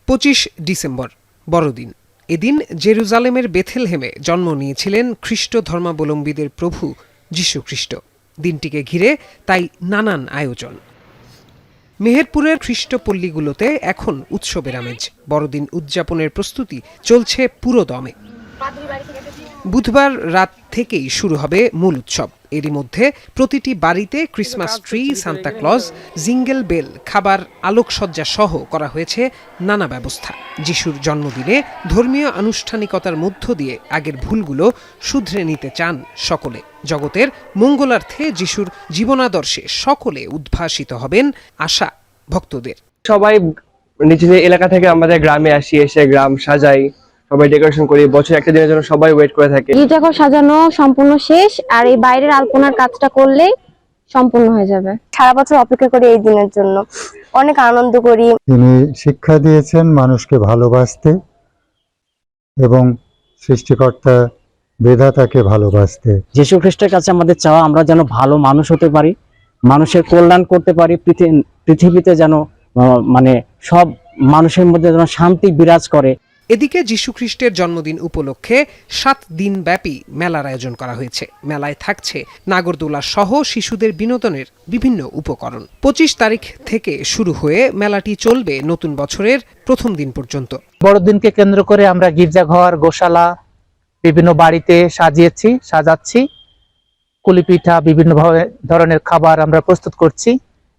25 December বড়দিন। এদিন জেরুজালেমের বেথেলহেমে জন্ম নিয়েছিলেন খ্রিস্ট ধর্মাবলম্বীদের প্রভু যীশু খ্রিস্ট। দিনটিকে ঘিরে তাই নানান আয়োজন। মেহেরপুরের খ্রিস্টপল্লীগুলোতে এখন উৎসবের আমেজ। বড়দিন উদযাপনের প্রস্তুতি চলছে পুরোদমে। বুধবার রাত থেকেই শুরু হবে মূল উৎসব। এরই মধ্যে প্রতিটি বাড়িতে Christmas tree, Santa Claus, jingle bell, খাবার, আলোকসজ্জা সহ করা হয়েছে নানা ব্যবস্থা। যিশুর জন্মদিনে ধর্মীয় আনুষ্ঠানিকতার মধ্য দিয়ে আগের ভুলগুলো শুধরে নিতে চান সকলে। জগতের মঙ্গলার্থে যিশুর জীবনাদর্শে সকলে উদ্ভাসিত হবেন আশা ভক্তদের। সবাই নিজ এলাকা থেকে আমাদের গ্রামে আসি, এসে গ্রাম সাজাই, সবাই ডেকোরেশন করি। বছর একটা দিনের জন্য সবাই ওয়েট করে থাকে। গির্জাঘর সাজানো সম্পূর্ণ শেষ, আর এই বাইরের আলপনার কাজটা করলেই সম্পূর্ণ হয়ে যাবে। সারা বছর অপেক্ষা করি এই দিনের জন্য, অনেক আনন্দ করি। তিনি শিক্ষা দিয়েছেন মানুষকে ভালোবাসতে এবং সৃষ্টিকর্তা বিধাতাকে ভালোবাসতে। যীশু খ্রিস্টের কাছে আমাদের চাওয়া আমরা যেন ভালো মানুষ হতে পারি, মানুষের কল্যাণ করতে পারি, পৃথিবীতে যেন মানে সব মানুষের মধ্যে যেন শান্তি বিরাজ করে। এদিকে যীশু খ্রিস্টের জন্মদিন উপলক্ষে 7 দিন ব্যাপী মেলার আয়োজন করা হয়েছে। মেলায় থাকছে নাগরদোলা সহ শিশুদের বিনোদনের বিভিন্ন উপকরণ। 25 তারিখ থেকে শুরু হয়ে মেলাটি চলবে নতুন বছরের প্রথম দিন পর্যন্ত। বড়দিনকে কেন্দ্র করে আমরা গির্জাঘর, গোশালা বিভিন্ন বাড়িতে সাজাচ্ছি, কুলিপিঠা, বিভিন্ন ধরনের খাবার আমরা প্রস্তুত করছি।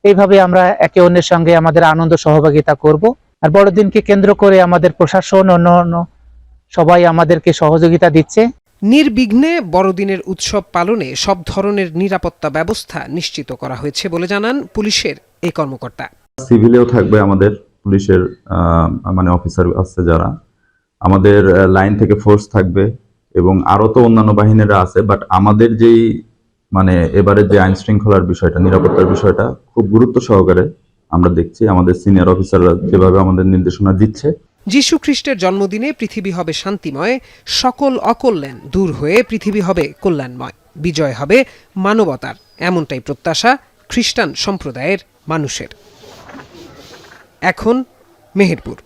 এইভাবে আমরা একে অন্যের সঙ্গে আমাদের আনন্দ সহভাগিতা করব। আর বড়দিনকে কেন্দ্র করে আমাদের প্রশাসন অন্যান্য সবাই আমাদেরকে সহযোগিতা দিচ্ছে। নির্বিঘ্নে বড়দিনের উৎসব পালনে সব ধরনের নিরাপত্তা ব্যবস্থা নিশ্চিত করা হয়েছে বলে জানান পুলিশের এই কর্মকর্তা। সিভিলেও থাকবে আমাদের পুলিশের মানে অফিসার আছে যারা, আমাদের লাইন থেকে ফোর্স থাকবে এবং আরো তো অন্যান্য বাহিনীরা আছে। বাট আমাদের যেই মানে এবারে যে আইন শৃঙ্খলার বিষয়টা, নিরাপত্তার বিষয়টা খুব গুরুত্ব সহকারে আমরা দেখছি। আমাদের সিনিয়র অফিসাররা যেভাবে আমাদের নির্দেশনা দিচ্ছে। যীশু খ্রিস্টের জন্মদিনে পৃথিবী হবে শান্তিময়, সকল অকল্যাণ দূর হয়ে পৃথিবী হবে কল্যাণময়, বিজয় হবে মানবতার, এমনটাই প্রত্যাশা খ্রিস্টান সম্প্রদায়ের মানুষের। এখন মেহেরপুর।